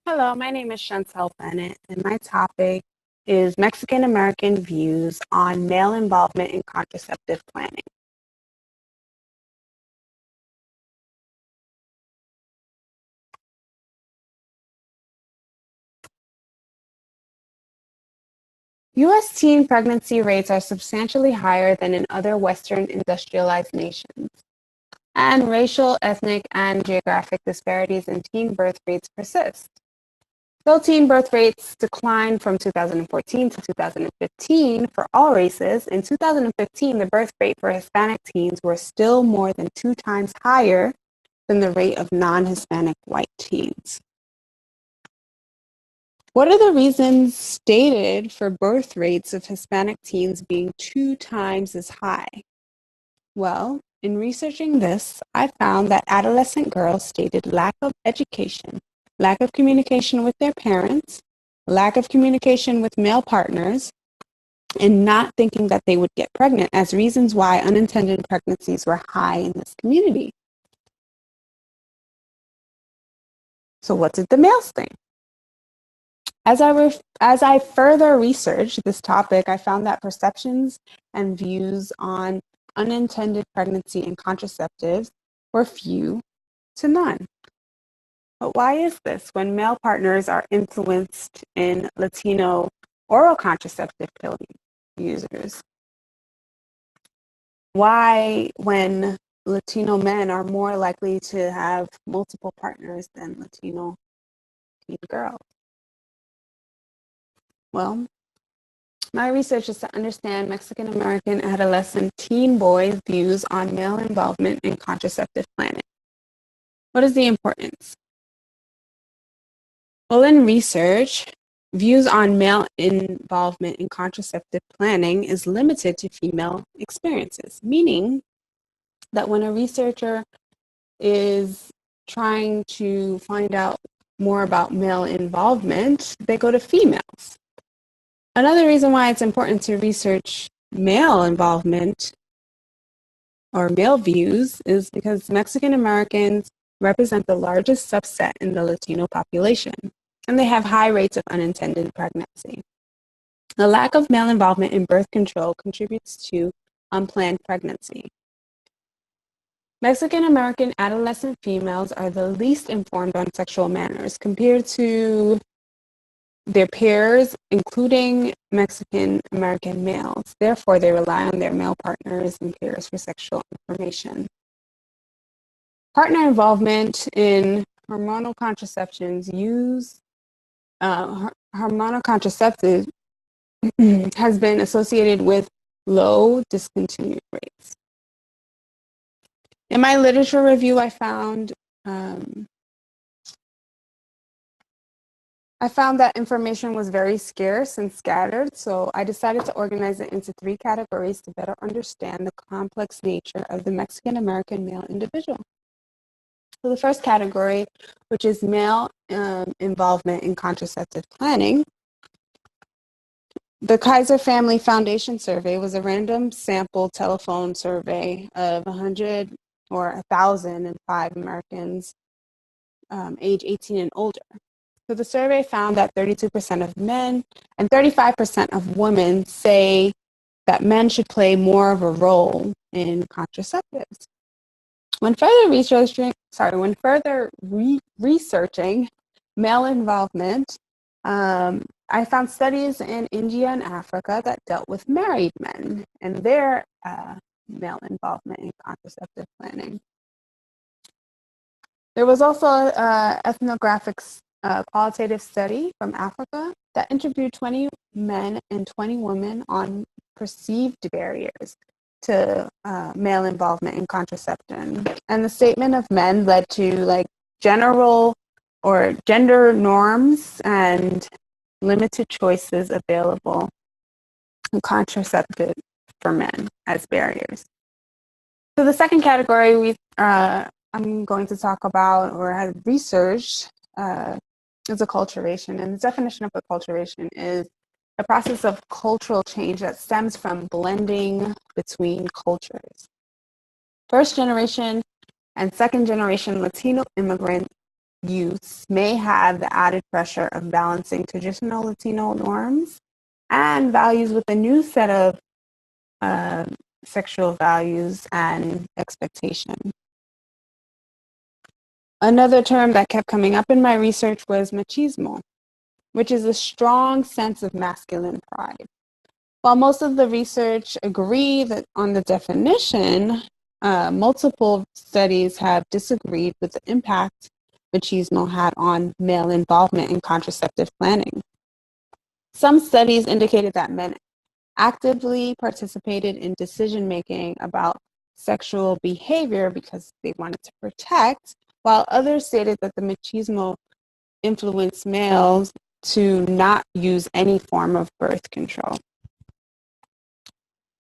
Hello, my name is Chantel Bennett, and my topic is Mexican American views on male involvement in contraceptive planning. U.S. teen pregnancy rates are substantially higher than in other Western industrialized nations, and racial, ethnic, and geographic disparities in teen birth rates persist. Though teen birth rates declined from 2014 to 2015 for all races, in 2015, the birth rate for Hispanic teens were still more than 2 times higher than the rate of non-Hispanic white teens. What are the reasons stated for birth rates of Hispanic teens being 2 times as high? Well, in researching this, I found that adolescent girls stated lack of education, lack of communication with their parents, lack of communication with male partners, and not thinking that they would get pregnant as reasons why unintended pregnancies were high in this community. So what did the males think? As I further researched this topic, I found that perceptions and views on unintended pregnancy and contraceptives were few to none. But why is this when male partners are influenced in Latino oral contraceptive pill users? Why, when Latino men are more likely to have multiple partners than Latino teen girls? Well, my research is to understand Mexican American adolescent teen boys' views on male involvement in contraceptive planning. What is the importance? Well, in research, views on male involvement in contraceptive planning is limited to female experiences, meaning that when a researcher is trying to find out more about male involvement, they go to females. Another reason why it's important to research male involvement or male views is because Mexican Americans represent the largest subset in the Latino population, and they have high rates of unintended pregnancy. The lack of male involvement in birth control contributes to unplanned pregnancy. Mexican American adolescent females are the least informed on sexual manners compared to their peers, including Mexican American males. Therefore, they rely on their male partners and peers for sexual information. Partner involvement in hormonal contraceptions hormonal contraceptive has been associated with low discontinuation rates. In my literature review, I found that information was very scarce and scattered, so I decided to organize it into 3 categories to better understand the complex nature of the Mexican American male individual. So the first category, which is male involvement in contraceptive planning, the Kaiser Family Foundation survey was a random sample telephone survey of 100 or 1,005 Americans age 18 and older. So the survey found that 32% of men and 35% of women say that men should play more of a role in contraceptives. When further researching male involvement, I found studies in India and Africa that dealt with married men and their male involvement in contraceptive planning. There was also an ethnographic qualitative study from Africa that interviewed 20 men and 20 women on perceived barriers to male involvement in contraception. And the statement of men led to general or gender norms and limited choices available in contraceptive for men as barriers. So the second category I'm going to talk about or have researched is acculturation. And the definition of acculturation is a process of cultural change that stems from blending between cultures. First generation and second generation Latino immigrants youths may have the added pressure of balancing traditional Latino norms and values with a new set of sexual values and expectation. Another term that kept coming up in my research was machismo, which is a strong sense of masculine pride. While most of the research agree that on the definition, multiple studies have disagreed with the impact machismo had on male involvement in contraceptive planning. Some studies indicated that men actively participated in decision-making about sexual behavior because they wanted to protect, while others stated that the machismo influenced males to not use any form of birth control.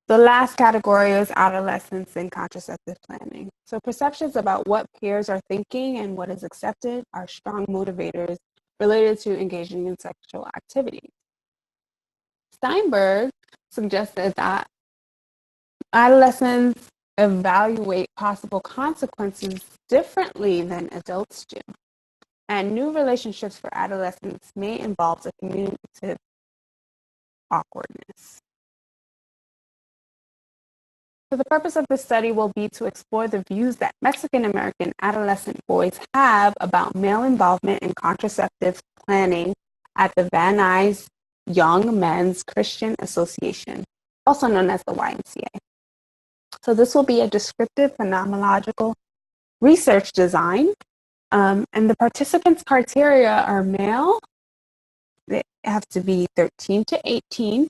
The last category is adolescence and contraceptive planning. So perceptions about what peers are thinking and what is accepted are strong motivators related to engaging in sexual activity. Steinberg suggested that adolescents evaluate possible consequences differently than adults do, and new relationships for adolescents may involve a communicative awkwardness. So the purpose of this study will be to explore the views that Mexican-American adolescent boys have about male involvement in contraceptive planning at the Van Nuys Young Men's Christian Association, also known as the YMCA. So this will be a descriptive phenomenological research design, and the participants' criteria are male. They have to be 13 to 18,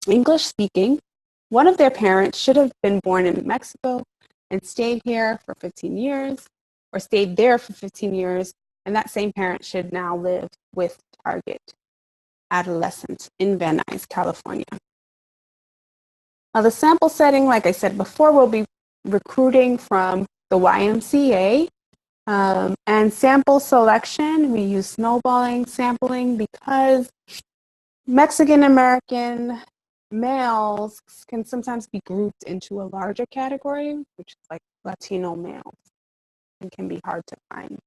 English speaking. One of their parents should have been born in Mexico and stayed here for 15 years, or stayed there for 15 years, and that same parent should now live with target adolescents in Van Nuys, California. Now, the sample setting, like I said before, will be recruiting from the YMCA, and sample selection, we use snowballing sampling because Mexican-American males can sometimes be grouped into a larger category, which is like Latino males, and can be hard to find.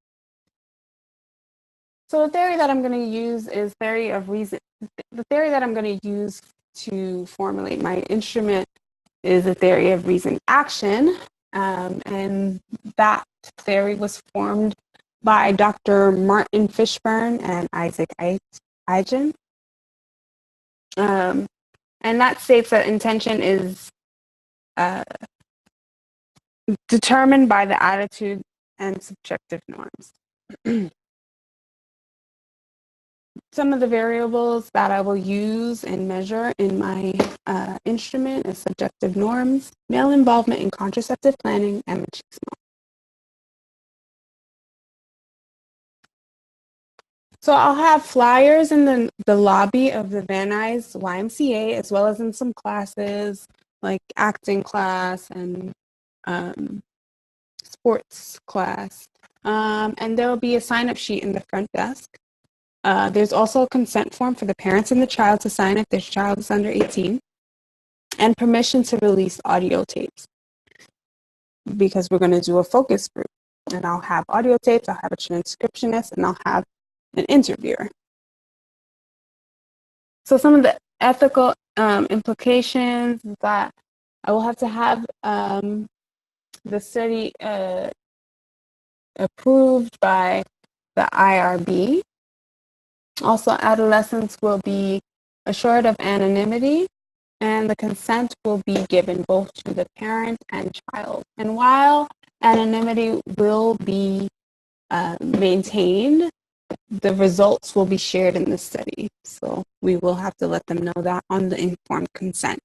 So the theory that I'm going to use is theory of reason. The theory that I'm going to use to formulate my instrument is a theory of reason action, and that theory was formed by Dr. Martin Fishburne and Isaac Eigen. And that states that intention is determined by the attitude and subjective norms. Some of the variables that I will use and measure in my instrument is subjective norms, male involvement in contraceptive planning, and machismo. So I'll have flyers in the lobby of the Van Nuys YMCA, as well as in some classes like acting class and sports class. And there will be a sign-up sheet in the front desk. There's also a consent form for the parents and the child to sign if their child is under 18, and permission to release audio tapes, because we're going to do a focus group. And I'll have audio tapes, I'll have a transcriptionist, and I'll have an interviewer. So some of the ethical implications is that I will have to have the study approved by the IRB. Also, adolescents will be assured of anonymity, and the consent will be given both to the parent and child. And while anonymity will be maintained, the results will be shared in the study. So we will have to let them know that on the informed consent.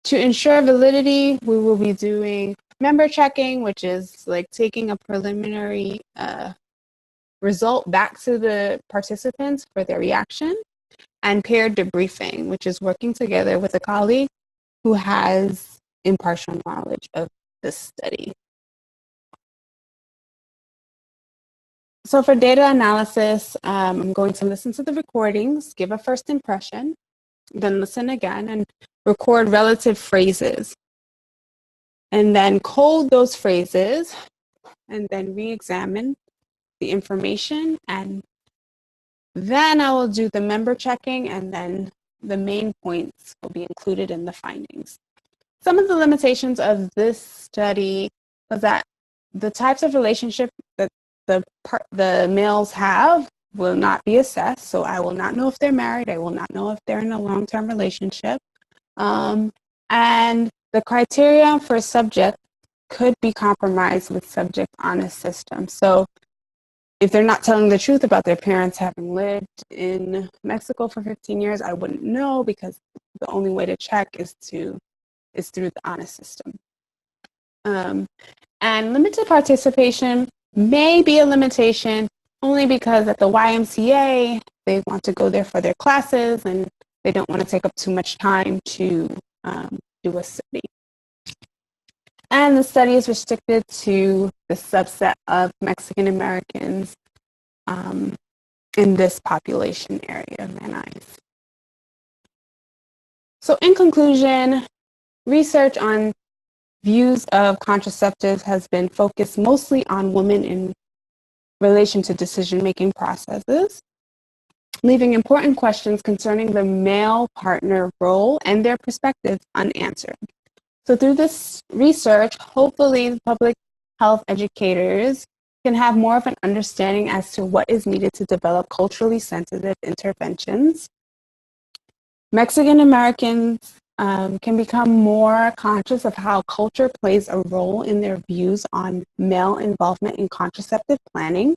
To ensure validity, we will be doing member checking, which is like taking a preliminary result back to the participants for their reaction, and paired debriefing, which is working together with a colleague who has impartial knowledge of the study. So for data analysis, I'm going to listen to the recordings, give a first impression, then listen again and record relative phrases. And then code those phrases and then re-examine the information, and then I will do the member checking, and then the main points will be included in the findings. Some of the limitations of this study was that the types of relationship that the males have will not be assessed. So I will not know if they're married. I will not know if they're in a long-term relationship. And the criteria for subject could be compromised with subject on a system. So if they're not telling the truth about their parents having lived in Mexico for 15 years, I wouldn't know, because the only way to check is through the honest system. And limited participation may be a limitation only because at the YMCA, they want to go there for their classes and they don't want to take up too much time to do a study. And the study is restricted to the subset of Mexican Americans in this population area of Van Nuys. So in conclusion, research on views of contraceptives has been focused mostly on women in relation to decision-making processes, leaving important questions concerning the male partner role and their perspectives unanswered. So through this research, hopefully public health educators can have more of an understanding as to what is needed to develop culturally sensitive interventions. Mexican Americans can become more conscious of how culture plays a role in their views on male involvement in contraceptive planning.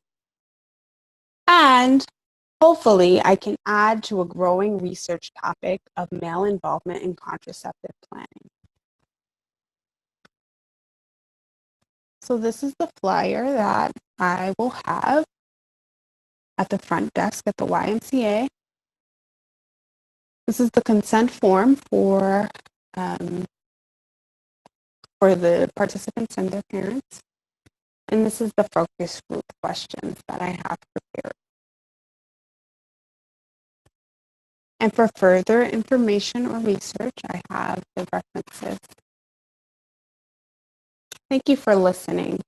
And hopefully I can add to a growing research topic of male involvement in contraceptive planning. So this is the flyer that I will have at the front desk at the YMCA. This is the consent form for the participants and their parents. And this is the focus group questions that I have prepared. And for further information or research, I have the references. Thank you for listening.